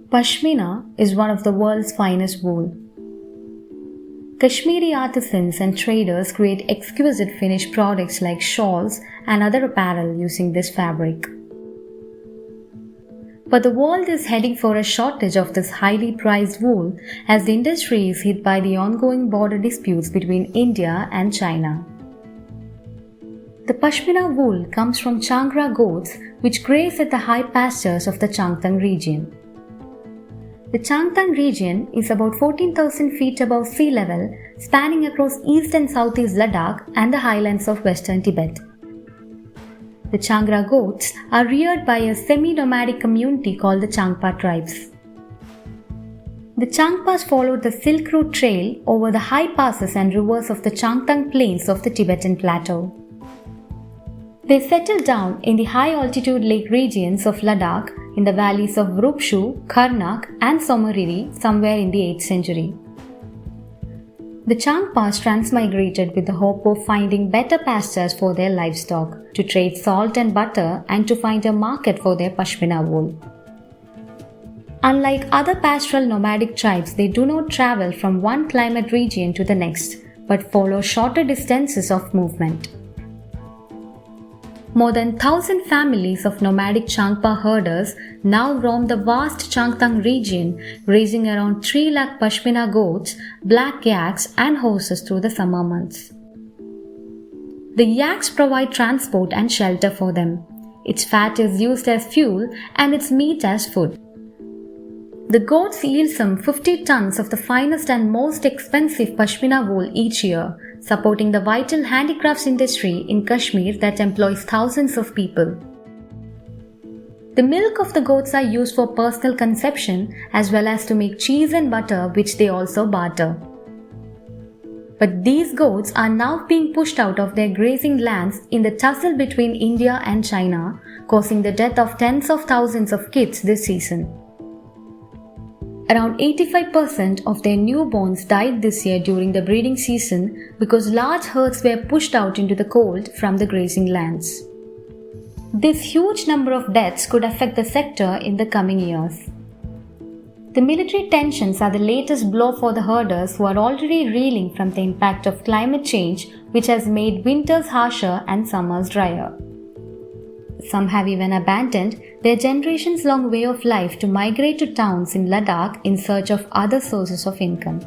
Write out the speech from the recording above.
Pashmina is one of the world's finest wool. Kashmiri artisans and traders create exquisite finished products like shawls and other apparel using this fabric. But the world is heading for a shortage of this highly prized wool as the industry is hit by the ongoing border disputes between India and China. The Pashmina wool comes from Changra goats which graze at the high pastures of the Changtang region. The Changtang region is about 14,000 feet above sea level, spanning across east and southeast Ladakh and the highlands of western Tibet. The Changra goats are reared by a semi-nomadic community called the Changpa tribes. The Changpas followed the Silk Route Trail over the high passes and rivers of the Changtang plains of the Tibetan Plateau. They settled down in the high-altitude lake regions of Ladakh in the valleys of Rupshu, Karnak and Somariri somewhere in the 8th century. The Changpas transmigrated with the hope of finding better pastures for their livestock, to trade salt and butter and to find a market for their Pashmina wool. Unlike other pastoral nomadic tribes, they do not travel from one climate region to the next, but follow shorter distances of movement. More than 1,000 families of nomadic Changpa herders now roam the vast Changtang region, raising around 3 lakh Pashmina goats, black yaks and horses through the summer months. The yaks provide transport and shelter for them. Its fat is used as fuel and its meat as food. The goats yield some 50 tons of the finest and most expensive Pashmina wool each year, supporting the vital handicrafts industry in Kashmir that employs thousands of people. The milk of the goats are used for personal consumption as well as to make cheese and butter, which they also barter. But these goats are now being pushed out of their grazing lands in the tussle between India and China, causing the death of tens of thousands of kids this season. Around 85% of their newborns died this year during the breeding season because large herds were pushed out into the cold from the grazing lands. This huge number of deaths could affect the sector in the coming years. The military tensions are the latest blow for the herders who are already reeling from the impact of climate change, which has made winters harsher and summers drier. Some have even abandoned their generations-long way of life to migrate to towns in Ladakh in search of other sources of income.